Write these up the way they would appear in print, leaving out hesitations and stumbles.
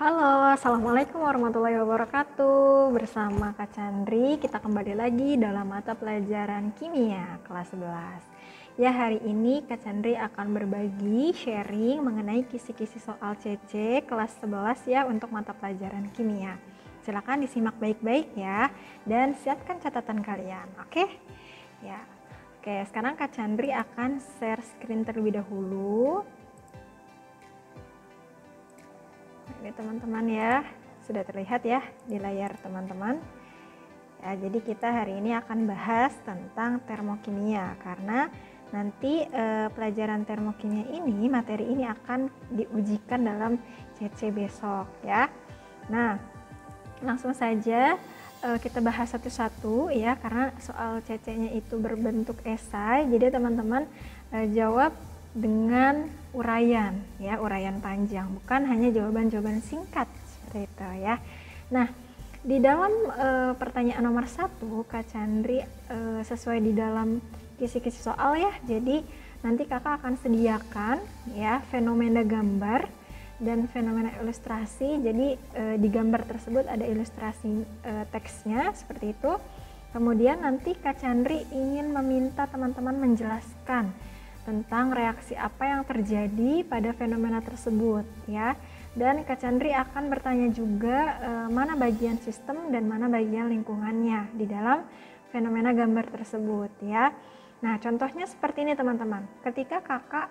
Halo, Assalamualaikum warahmatullahi wabarakatuh. Bersama Kak Chandri, kita kembali lagi dalam mata pelajaran kimia kelas 11. Ya, hari ini Kak Chandri akan berbagi sharing mengenai kisi-kisi soal CC kelas 11 ya untuk mata pelajaran kimia. Silakan disimak baik-baik ya dan siapkan catatan kalian. Oke? Ya. Oke, sekarang Kak Chandri akan share screen terlebih dahulu. Ini teman-teman ya, sudah terlihat ya di layar teman-teman. Ya, jadi kita hari ini akan bahas tentang termokimia karena nanti pelajaran termokimia ini, materi ini akan diujikan dalam CC besok ya. Nah, langsung saja kita bahas satu-satu ya, karena soal CC-nya itu berbentuk esai. Jadi teman-teman jawab dengan uraian ya, uraian panjang, bukan hanya jawaban-jawaban singkat seperti itu ya. Nah, di dalam pertanyaan nomor 1 Kak Chandri sesuai di dalam kisi-kisi soal ya. Jadi nanti kakak akan sediakan ya fenomena gambar dan fenomena ilustrasi. Jadi di gambar tersebut ada ilustrasi teksnya seperti itu. Kemudian nanti Kak Chandri ingin meminta teman-teman menjelaskan tentang reaksi apa yang terjadi pada fenomena tersebut ya. Dan Kak Chandri akan bertanya juga mana bagian sistem dan mana bagian lingkungannya di dalam fenomena gambar tersebut ya. Nah, contohnya seperti ini teman-teman. Ketika kakak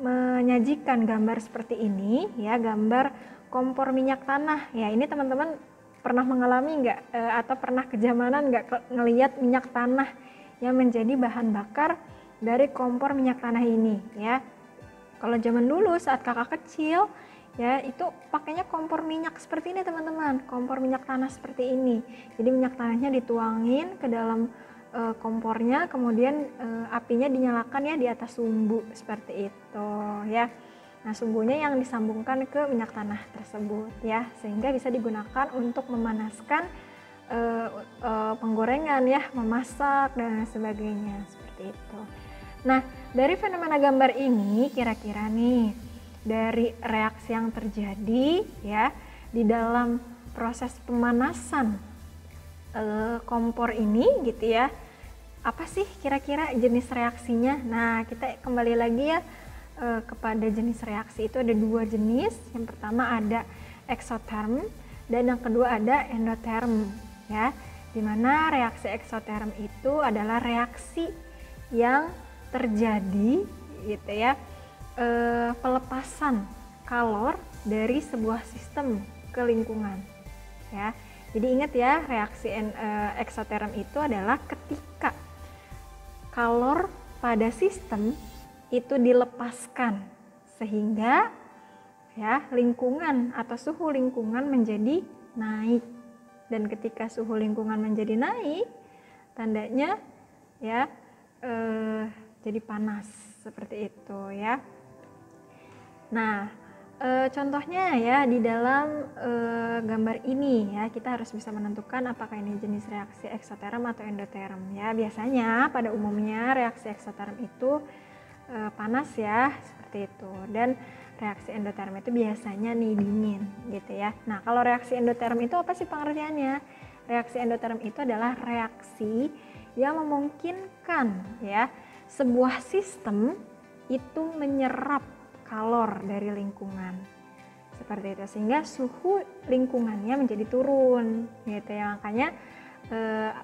menyajikan gambar seperti ini ya, gambar kompor minyak tanah ya, ini teman-teman pernah mengalami nggak atau pernah kejamanan nggak ngelihat minyak tanah yang menjadi bahan bakar dari kompor minyak tanah ini ya. Kalau zaman dulu saat kakak kecil ya, itu pakainya kompor minyak seperti ini teman-teman, kompor minyak tanah seperti ini. Jadi minyak tanahnya dituangin ke dalam kompornya, kemudian apinya dinyalakan ya di atas sumbu seperti itu ya. Nah, sumbunya yang disambungkan ke minyak tanah tersebut ya, sehingga bisa digunakan untuk memanaskan penggorengan ya, memasak dan sebagainya seperti itu. Nah, dari fenomena gambar ini kira-kira nih, dari reaksi yang terjadi ya di dalam proses pemanasan kompor ini gitu ya, apa sih kira-kira jenis reaksinya? Nah, kita kembali lagi ya kepada jenis reaksi. Itu ada dua jenis. Yang pertama ada eksoterm dan yang kedua ada endoterm ya. Dimana reaksi eksoterm itu adalah reaksi yang terjadi gitu ya, pelepasan kalor dari sebuah sistem ke lingkungan ya. Jadi ingat ya, reaksi eksoterm itu adalah ketika kalor pada sistem itu dilepaskan sehingga ya lingkungan atau suhu lingkungan menjadi naik. Dan ketika suhu lingkungan menjadi naik, tandanya ya jadi panas seperti itu ya. Nah, contohnya ya di dalam gambar ini ya, kita harus bisa menentukan apakah ini jenis reaksi eksoterm atau endoterm ya. Biasanya pada umumnya reaksi eksoterm itu panas ya, seperti itu. Dan reaksi endoterm itu biasanya nih dingin gitu ya. Nah, kalau reaksi endoterm itu apa sih pengertiannya? Reaksi endoterm itu adalah reaksi yang memungkinkan ya sebuah sistem itu menyerap kalor dari lingkungan seperti itu, sehingga suhu lingkungannya menjadi turun gitu ya. Makanya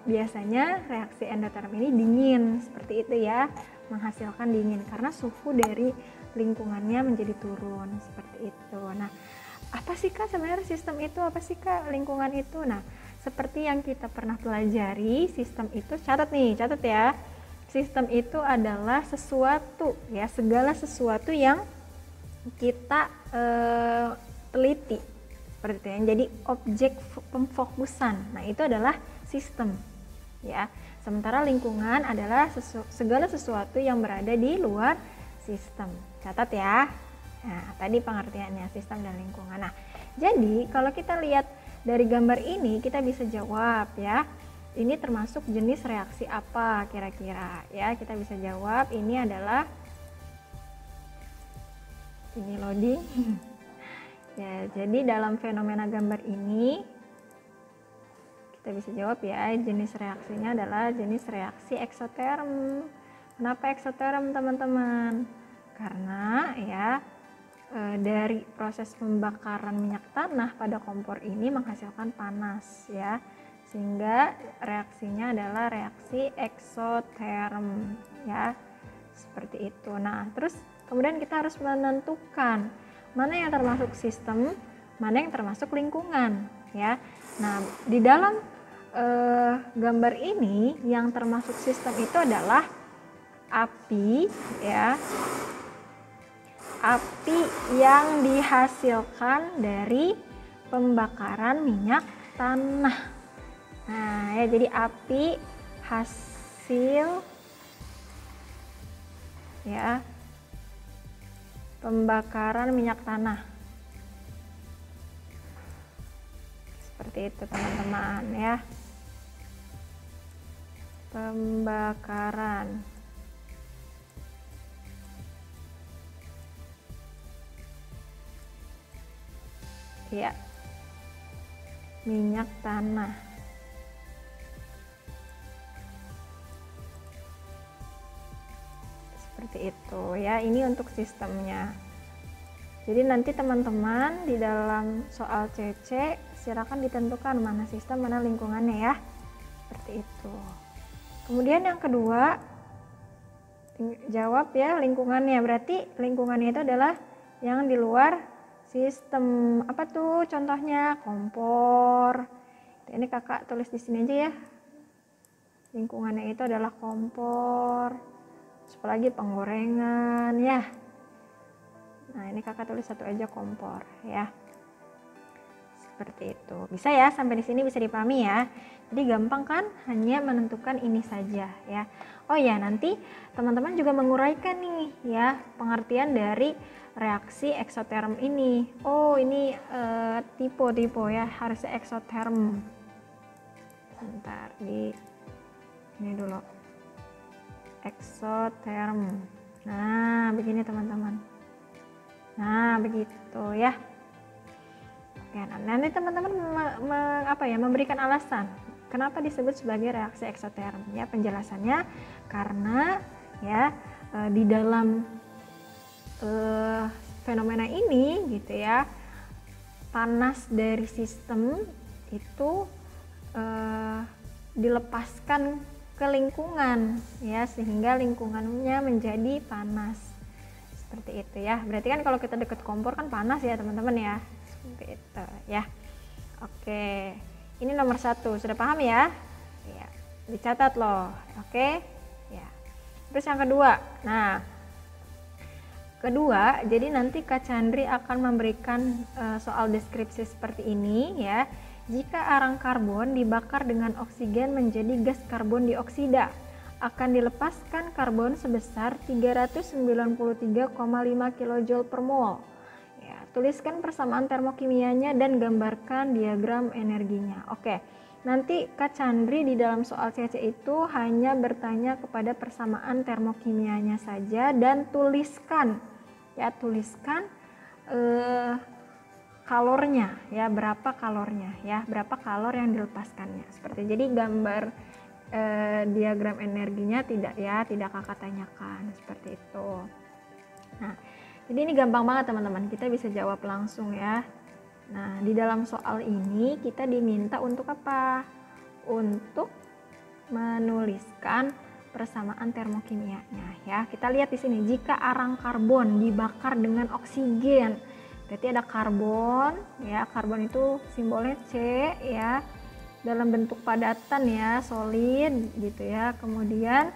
biasanya reaksi endoterm ini dingin seperti itu ya, menghasilkan dingin karena suhu dari lingkungannya menjadi turun seperti itu. Nah, apa sih Kak sebenarnya sistem itu, apa sih Kak lingkungan itu? Nah, seperti yang kita pernah pelajari, sistem itu, catat ya, sistem itu adalah sesuatu ya, segala sesuatu yang kita teliti seperti itu ya. Jadi objek pemfokusan, nah itu adalah sistem ya. Sementara lingkungan adalah segala sesuatu yang berada di luar sistem. Catat ya. Nah, tadi pengertiannya sistem dan lingkungan. Nah, jadi kalau kita lihat dari gambar ini, kita bisa jawab ya, ini termasuk jenis reaksi apa kira-kira ya. Kita bisa jawab ini adalah, ini loading Ya, jadi dalam fenomena gambar ini kita bisa jawab ya, jenis reaksinya adalah jenis reaksi eksoterm. Kenapa eksoterm teman-teman? Karena ya dari proses pembakaran minyak tanah pada kompor ini menghasilkan panas ya, sehingga reaksinya adalah reaksi eksoterm ya, seperti itu. Nah, terus kemudian kita harus menentukan mana yang termasuk sistem, mana yang termasuk lingkungan ya. Nah, di dalam gambar ini yang termasuk sistem itu adalah api ya, api yang dihasilkan dari pembakaran minyak tanah. Nah ya, jadi api hasil ya pembakaran minyak tanah, seperti itu teman-teman ya, pembakaran ya minyak tanah. Seperti itu ya, ini untuk sistemnya. Jadi nanti teman-teman di dalam soal CC silakan ditentukan mana sistem mana lingkungannya ya, seperti itu. Kemudian yang kedua, jawab ya lingkungannya. Berarti lingkungannya itu adalah yang di luar sistem. Apa tuh contohnya? Kompor. Ini kakak tulis di sini aja ya. Lingkungannya itu adalah kompor. Apalagi penggorengan ya. Nah ini kakak tulis satu aja, kompor ya. Seperti itu. Bisa ya, sampai di sini bisa dipahami ya. Jadi gampang kan, hanya menentukan ini saja ya. Oh ya, nanti teman-teman juga menguraikan nih ya pengertian dari reaksi eksoterm ini. Oh ini tipe ya, harusnya eksoterm. Bentar, di ini dulu. Eksoterm. Nah begini teman-teman. Nah begitu ya. Oke, nah, nanti teman-teman memberikan alasan kenapa disebut sebagai reaksi eksoterm ya. Penjelasannya karena ya di dalam fenomena ini gitu ya, panas dari sistem itu dilepaskan ke lingkungan ya, sehingga lingkungannya menjadi panas, seperti itu ya. Berarti kan kalau kita deket kompor kan panas ya teman-teman ya, seperti itu ya. Oke, ini nomor 1, sudah paham ya? Ya, dicatat loh. Oke ya. Terus yang kedua, nah kedua, jadi nanti Kak Chandri akan memberikan soal deskripsi seperti ini ya. Jika arang karbon dibakar dengan oksigen menjadi gas karbon dioksida, akan dilepaskan karbon sebesar 393,5 kJ per mol. Ya, tuliskan persamaan termokimianya dan gambarkan diagram energinya. Oke, nanti Kak Chandri di dalam soal CC itu hanya bertanya kepada persamaan termokimianya saja dan tuliskan ya, kalornya ya, berapa kalornya ya, berapa kalor yang dilepaskannya, seperti. Jadi gambar diagram energinya tidak kakak tanyakan, seperti itu. Nah jadi ini gampang banget teman-teman, kita bisa jawab langsung ya. Nah di dalam soal ini kita diminta untuk apa? Untuk menuliskan persamaan termokimianya ya. Kita lihat di sini, jika arang karbon dibakar dengan oksigen, berarti ada karbon ya, karbon itu simbolnya C ya, dalam bentuk padatan ya, solid gitu ya, kemudian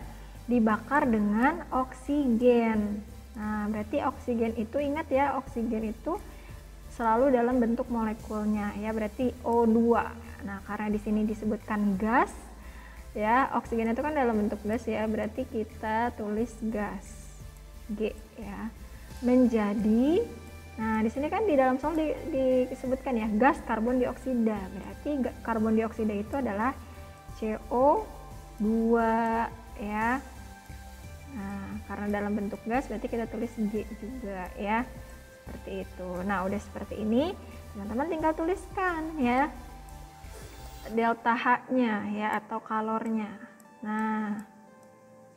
dibakar dengan oksigen. Nah berarti oksigen itu, ingat ya, oksigen itu selalu dalam bentuk molekulnya ya, berarti O2. Nah karena di sini disebutkan gas ya, oksigen itu kan dalam bentuk gas ya, berarti kita tulis gas G ya, menjadi. Nah di sini kan di dalam soal disebutkan ya, gas karbon dioksida, berarti karbon dioksida itu adalah CO2 ya. Nah karena dalam bentuk gas berarti kita tulis G juga ya, Seperti itu. Nah, udah seperti ini, teman-teman tinggal tuliskan ya delta H-nya ya atau kalornya. Nah,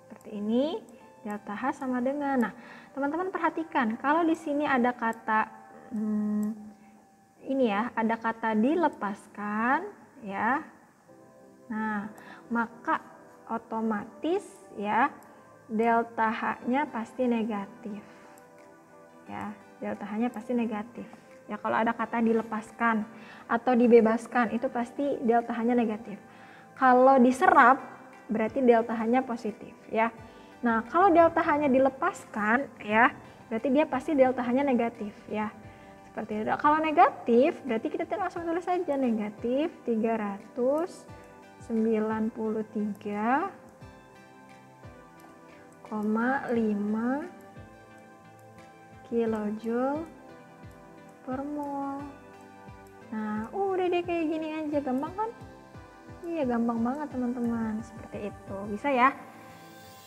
seperti ini, delta H sama dengan. Nah, teman-teman perhatikan kalau di sini ada kata ini ya, ada kata dilepaskan ya. Nah, maka otomatis ya delta H-nya pasti negatif. Ya, delta H-nya pasti negatif. Ya, kalau ada kata dilepaskan atau dibebaskan itu pasti delta H-nya negatif. Kalau diserap berarti delta H-nya positif ya. Nah, kalau delta H-nya dilepaskan ya, berarti dia pasti delta H-nya negatif ya. Seperti itu. Kalau negatif berarti kita langsung tulis saja negatif 393,5 kilojoule per mol. Nah, udah deh kayak gini aja, gampang kan? Iya, gampang banget teman-teman. Seperti itu, bisa ya?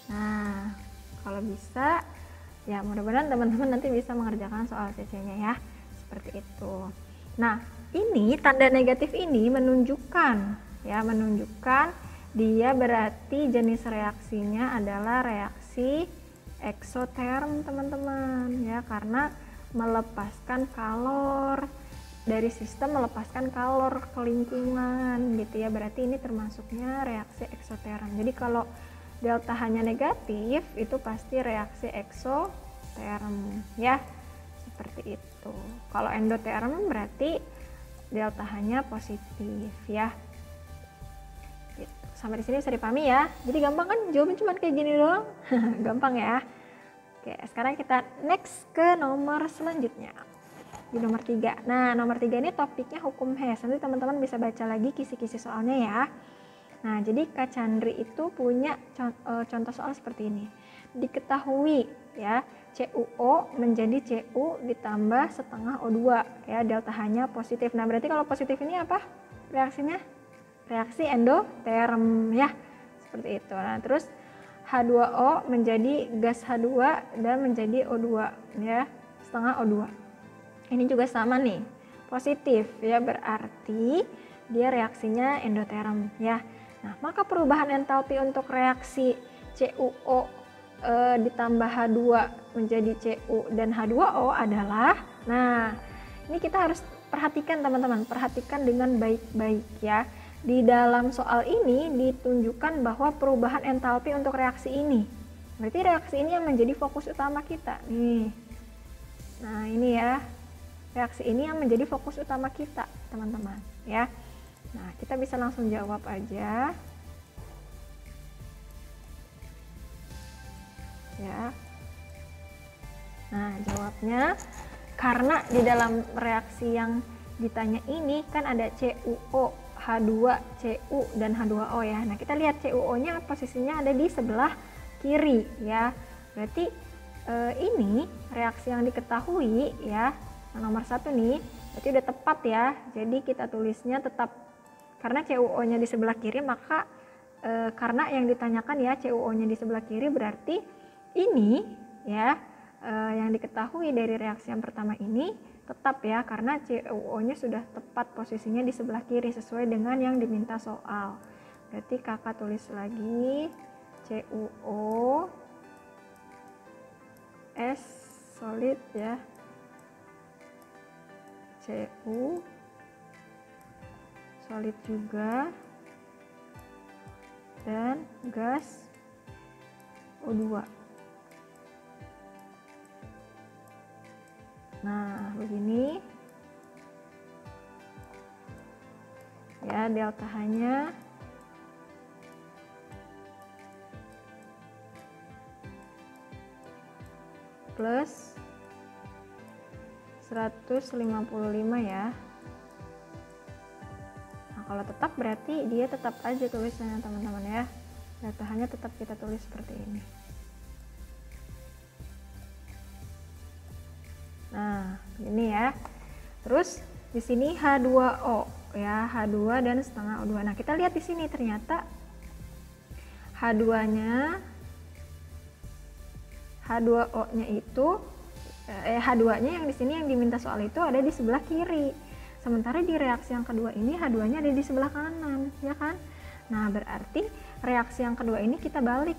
Nah, kalau bisa, ya mudah-mudahan teman-teman nanti bisa mengerjakan soal CC-nya ya. Seperti itu. Nah, ini tanda negatif ini menunjukkan dia berarti jenis reaksinya adalah reaksi eksoterm teman-teman ya, karena melepaskan kalor dari sistem, melepaskan kalor ke lingkungan gitu ya, berarti ini termasuknya reaksi eksoterm. Jadi kalau delta H-nya negatif itu pasti reaksi eksoterm ya, seperti itu. Kalau endoterm berarti delta H-nya positif ya. Gitu. Sampai di sini bisa dipahami ya. Jadi gampang kan, jawabannya cuma kayak gini doang. Gampang ya. Oke, sekarang kita next ke nomor selanjutnya. Di nomor 3. Nah, nomor 3 ini topiknya hukum Hess. Nanti teman-teman bisa baca lagi kisi-kisi soalnya ya. Nah, jadi Kak Chandri itu punya contoh soal seperti ini. Diketahui ya, CuO menjadi Cu ditambah setengah O2 ya, delta H-nya positif. Nah, berarti kalau positif ini apa reaksinya? Reaksi endoterm ya, seperti itu. Nah, terus H2O menjadi gas H2 dan menjadi O2 ya, setengah O2. Ini juga sama nih, positif ya, berarti dia reaksinya endoterm ya. Nah, maka perubahan entalpi untuk reaksi CuO ditambah H2 menjadi Cu dan H2O adalah, nah ini kita harus perhatikan teman-teman, perhatikan dengan baik-baik ya. Di dalam soal ini ditunjukkan bahwa perubahan entalpi untuk reaksi ini, berarti reaksi ini yang menjadi fokus utama kita nih. Nah, ini ya, reaksi ini yang menjadi fokus utama kita teman-teman ya. Nah, kita bisa langsung jawab aja ya. Nah, jawabnya karena di dalam reaksi yang ditanya ini kan ada CuO, H2, Cu dan H2O ya. Nah, kita lihat CuO-nya posisinya ada di sebelah kiri ya. Berarti ini reaksi yang diketahui ya, yang nomor 1 nih, berarti udah tepat ya. Jadi kita tulisnya tetap, karena CuO-nya di sebelah kiri, maka karena yang ditanyakan ya CuO-nya di sebelah kiri, berarti ini ya yang diketahui dari reaksi yang pertama ini tetap ya, karena CuO-nya sudah tepat posisinya di sebelah kiri sesuai dengan yang diminta soal. Berarti kakak tulis lagi CuO S solid ya, Cu solid juga, dan gas O2. Nah, begini ya delta H-nya plus 155 ya. Nah, kalau tetap berarti dia tetap aja tulisannya teman-teman ya. Delta H-nya tetap kita tulis seperti ini. Nah, ini ya. Terus di sini H2O ya, H2 dan setengah O2. Nah, kita lihat di sini ternyata H2-nya, H2O-nya itu H2-nya yang di sini yang diminta soal itu ada di sebelah kiri. Sementara di reaksi yang kedua ini H2-nya ada di sebelah kanan, ya kan? Nah, berarti reaksi yang kedua ini kita balik.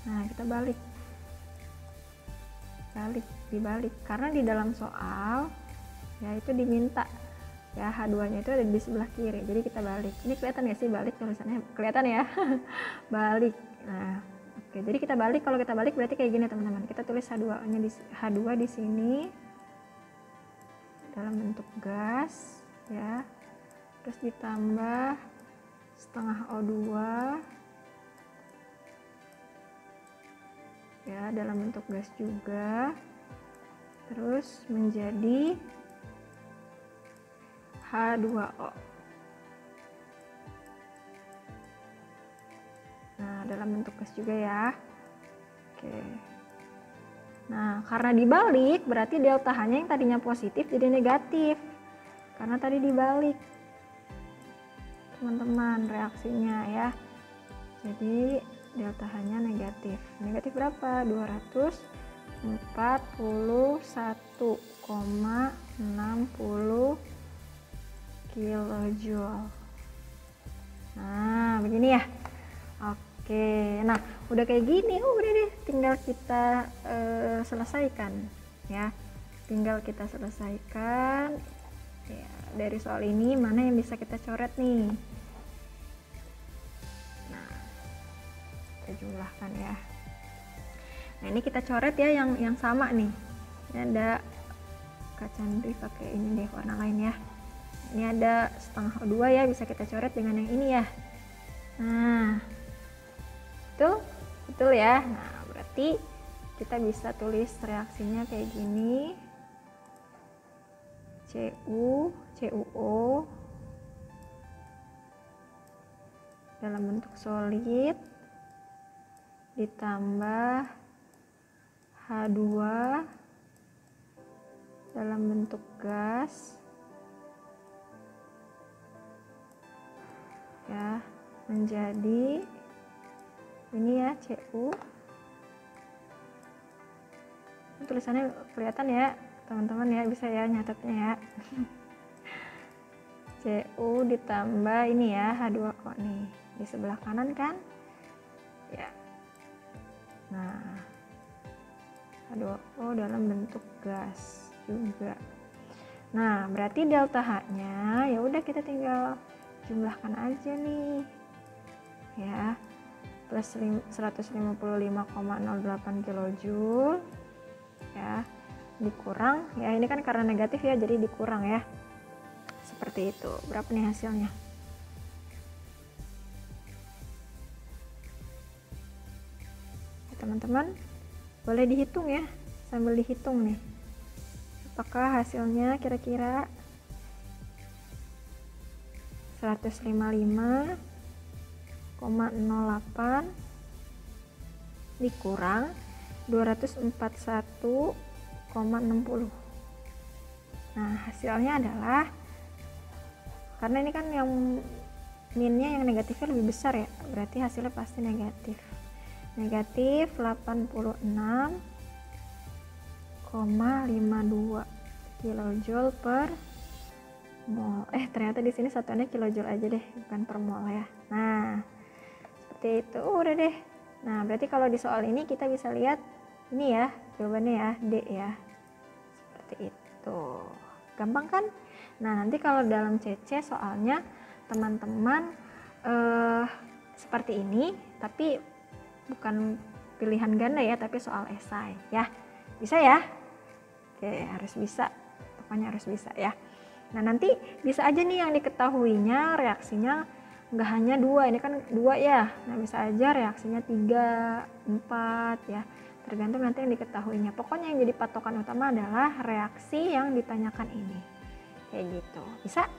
Nah, kita dibalik. Karena di dalam soal ya itu diminta ya H2-nya itu ada di sebelah kiri. Jadi kita balik. Ini kelihatan nggak sih balik tulisannya? Kelihatan ya? Balik. Nah, oke, jadi kita balik. Kalau kita balik berarti kayak gini teman-teman. Kita tulis H2 di sini dalam bentuk gas ya. Terus ditambah setengah O2 ya dalam bentuk gas juga. Terus menjadi H2O. Nah, dalam bentuk gas juga ya. Oke. Nah, karena dibalik berarti delta H-nya yang tadinya positif jadi negatif. Karena tadi dibalik. Teman-teman, reaksinya ya. Jadi delta H-nya negatif. Negatif berapa? 241,60 kilojoule. Nah, begini ya. Oke, nah udah kayak gini, udah deh, tinggal kita selesaikan ya. Tinggal kita selesaikan ya, dari soal ini mana yang bisa kita coret nih. Nah, kita jumlahkan ya. Nah, ini kita coret ya yang sama nih. Ini ada Kak Chandri pakai ini deh, warna lain ya. Ini ada setengah O2 ya, bisa kita coret dengan yang ini ya. Nah, betul ya. Nah, berarti kita bisa tulis reaksinya kayak gini. CuO dalam bentuk solid ditambah H2 dalam bentuk gas ya, menjadi ini ya Cu. Tulisannya kelihatan ya teman-teman ya, bisa ya nyatetnya ya. Cu ditambah ini ya H2O nih di sebelah kanan kan ya. Nah, H2O dalam bentuk gas juga. Nah, berarti delta H-nya ya udah kita tinggal jumlahkan aja nih ya, plus 155,08 kilojoule ya, dikurang ya, ini kan karena negatif ya jadi dikurang ya, seperti itu. Berapa nih hasilnya? Ya, teman-teman boleh dihitung ya, sambil dihitung nih apakah hasilnya kira-kira 155,08 dikurang 241,60. Nah, hasilnya adalah, karena ini kan yang minnya yang negatifnya lebih besar ya, berarti hasilnya pasti negatif. Negatif 86,52 kilojoule per mol. Ternyata di sini satuannya kilojoule aja deh, bukan per mol ya. Nah, seperti itu. Udah deh. Nah, berarti kalau di soal ini kita bisa lihat ini ya, jawabannya ya, D ya. Seperti itu. Gampang kan? Nah, nanti kalau dalam CC soalnya teman-teman seperti ini, tapi bukan pilihan ganda ya, tapi soal esai ya. Bisa ya? Oke, harus bisa. Pokoknya harus bisa ya. Nah, nanti bisa aja nih yang diketahuinya reaksinya nggak hanya 2, ini kan 2 ya. Nah, bisa aja reaksinya 3, 4 ya. Tergantung nanti yang diketahuinya. Pokoknya yang jadi patokan utama adalah reaksi yang ditanyakan ini. Kayak gitu. Bisa?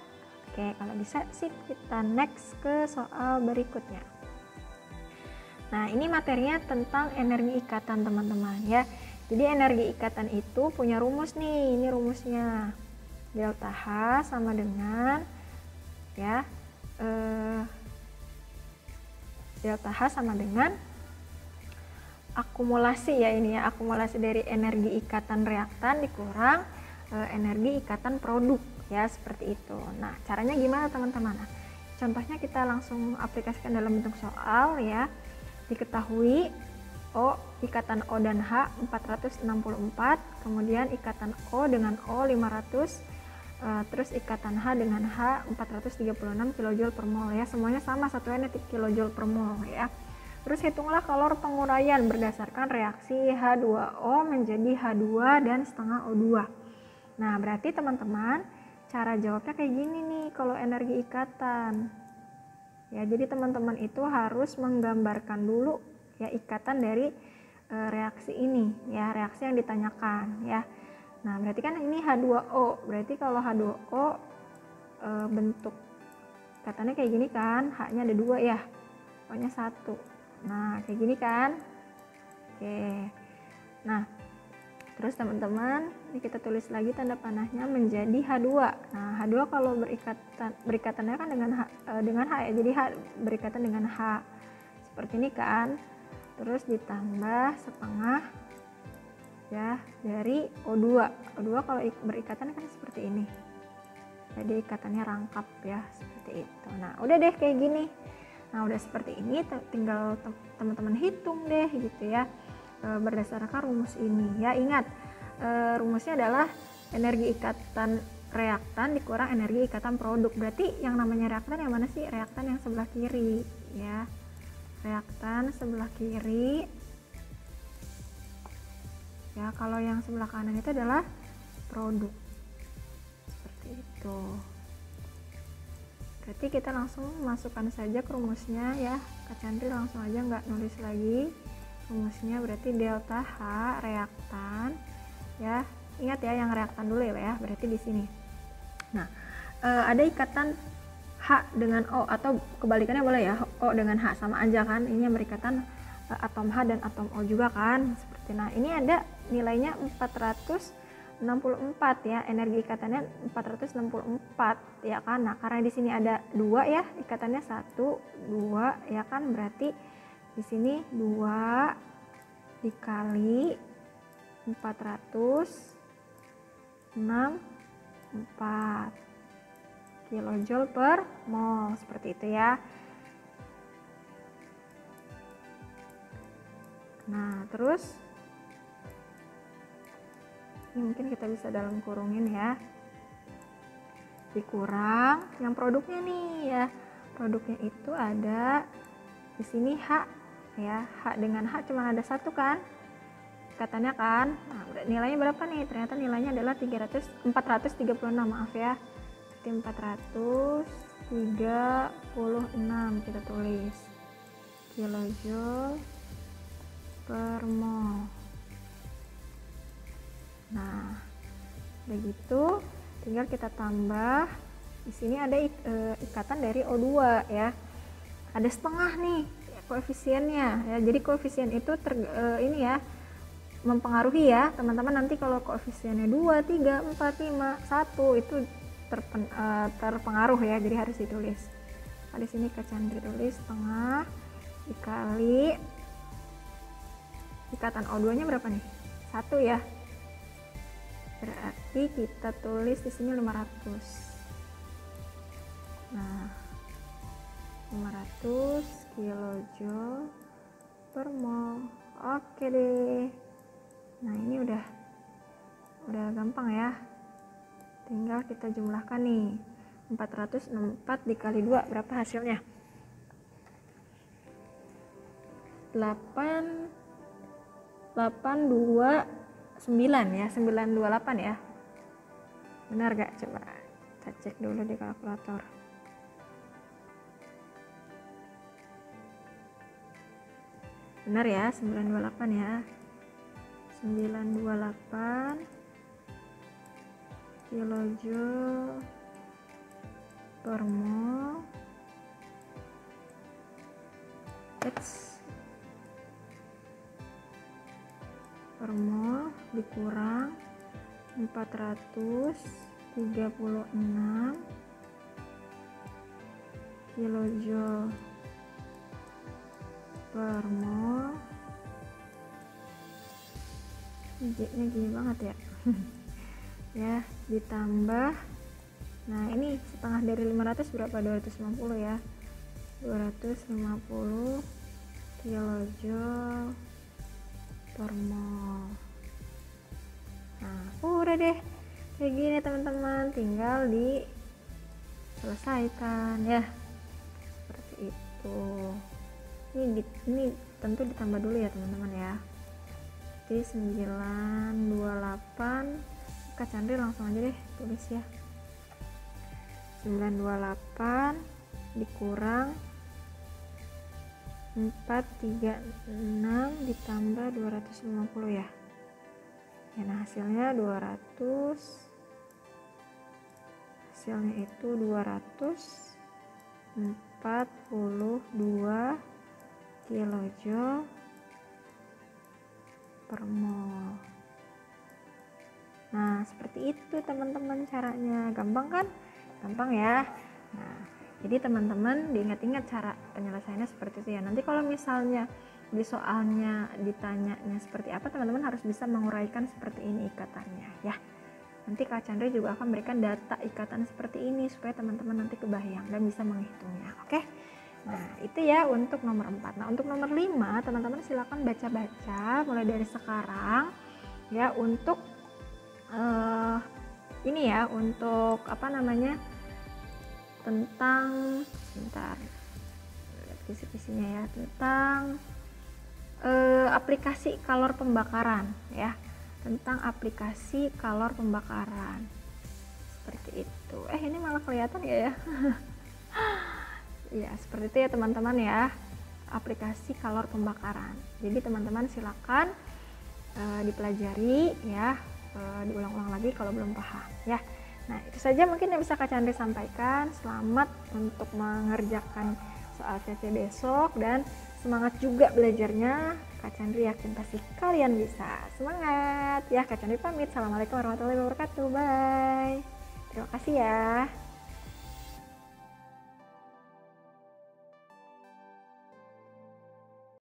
Oke, kalau bisa sip, kita next ke soal berikutnya. Nah, ini materinya tentang energi ikatan teman-teman ya. Jadi energi ikatan itu punya rumus nih, ini rumusnya. Delta H sama dengan ya delta H sama dengan akumulasi ya, ini ya, akumulasi dari energi ikatan reaktan dikurang energi ikatan produk ya, seperti itu. Nah, caranya gimana teman-teman? Nah, contohnya kita langsung aplikasikan dalam bentuk soal ya. Diketahui ikatan O dan H 464, kemudian ikatan O dengan O 500, terus ikatan H dengan H 436 kJ per mol ya, semuanya sama, satuannya kJ per mol ya. Terus hitunglah kalor penguraian berdasarkan reaksi H2O menjadi H2 dan setengah O2. Nah, berarti teman-teman cara jawabnya kayak gini nih kalau energi ikatan. Ya, jadi teman-teman itu harus menggambarkan dulu ya ikatan dari reaksi ini ya, reaksi yang ditanyakan ya. Nah, berarti kan ini H2O. Berarti kalau H2O bentuk ikatannya kayak gini kan, H-nya ada 2 ya. O-nya 1. Nah, kayak gini kan. Oke. Nah, terus teman-teman, ini kita tulis lagi tanda panahnya menjadi H2. Nah, H2 kalau berikatannya kan dengan H ya. Jadi H berikatan dengan H. Seperti ini kan. Terus ditambah setengah ya dari O2. O2 kalau berikatan kan seperti ini. Jadi ikatannya rangkap ya, seperti itu. Nah, udah deh kayak gini. Nah, udah seperti ini tinggal teman-teman hitung deh gitu ya, berdasarkan rumus ini ya. Ingat, rumusnya adalah energi ikatan reaktan dikurang energi ikatan produk. Berarti yang namanya reaktan yang mana sih? Reaktan yang sebelah kiri ya. Reaktan sebelah kiri ya. Kalau yang sebelah kanan itu adalah produk, seperti itu. Berarti kita langsung masukkan saja ke rumusnya ya. Kak Chandri langsung aja nggak nulis lagi rumusnya. Berarti delta H reaktan ya. Ingat ya yang reaktan dulu ya. Berarti di sini. Nah, ada ikatan H dengan O atau kebalikannya boleh ya. O dengan H sama aja kan. Ini yang berikatan atom H dan atom O juga kan. Seperti nah, ini ada nilainya 464 ya, energi ikatannya 464 ya kan. Nah, karena di sini ada 2 ya, ikatannya 1 2 ya kan, berarti di sini 2 dikali 464 kilojul per mol, seperti itu ya. Nah, terus ini mungkin kita bisa dalam kurungin ya, dikurang yang produknya nih ya. Produknya itu ada di sini H ya. H dengan H cuma ada 1 kan ikatannya kan. Nah, nilainya berapa nih? Ternyata nilainya adalah 436, maaf ya. 436 kita tulis kilojoule per mol. Nah, udah gitu tinggal kita tambah. Di sini ada ikatan dari O2 ya. Ada setengah nih koefisiennya ya. Jadi koefisien itu ini ya, mempengaruhi ya teman-teman. Nanti kalau koefisiennya 2, 3, 4, 5, 1 itu terpengaruh ya. Jadi harus ditulis. Nah, di sini Kak Chandri tulis setengah dikali ikatan O2-nya berapa nih? 1 ya. Berarti kita tulis di sini 500. Nah, 500 kilojoule per mol. Oke deh. Nah, ini udah gampang ya. Tinggal kita jumlahkan nih. 464 dikali 2 berapa hasilnya? 829 ya, 928 ya. Benar gak? Coba kita cek dulu di kalkulator. Benar ya, 928 ya. 928 kilojoule per mol. Per mol dikurang 436 kilojoule per mol J-nya gini banget ya. Ya, ditambah, nah ini setengah dari 500 berapa? 250 ya, 250 kilojoule per mol. Nah udah deh kayak gini teman-teman, tinggal diselesaikan ya, seperti itu. Ini tentu ditambah dulu ya teman-teman ya. Jadi 928, Kak Chandri langsung aja deh tulis ya, 928 dikurang 436 ditambah 250 ya. Nah hasilnya 200, hasilnya itu 242 kilojoule per mol. Nah seperti itu teman-teman caranya, gampang kan? Gampang ya. Nah jadi teman-teman diingat-ingat cara penyelesaiannya seperti itu ya. Nanti kalau misalnya di soalnya ditanyanya seperti apa, teman-teman harus bisa menguraikan seperti ini ikatannya ya. Nanti Kak Chandra juga akan berikan data ikatan seperti ini supaya teman-teman nanti kebayang dan bisa menghitungnya. Oke. Nah itu ya untuk nomor 4. Nah untuk nomor 5 teman-teman silakan baca-baca mulai dari sekarang ya, untuk ini ya, untuk apa namanya, tentang, sebentar lihat kisi-kisinya ya, tentang aplikasi kalor pembakaran ya, tentang aplikasi kalor pembakaran seperti itu. Ini malah kelihatan ya ya seperti itu ya teman-teman ya, aplikasi kalor pembakaran. Jadi teman-teman silakan dipelajari ya, diulang-ulang lagi kalau belum paham ya. Nah itu saja mungkin yang bisa Kak Chandri sampaikan. Selamat untuk mengerjakan soal CC besok dan semangat juga belajarnya. Kak Chandri yakin pasti kalian bisa. Semangat ya. Kak Chandri pamit. Assalamualaikum warahmatullahi wabarakatuh. Bye. Terima kasih ya.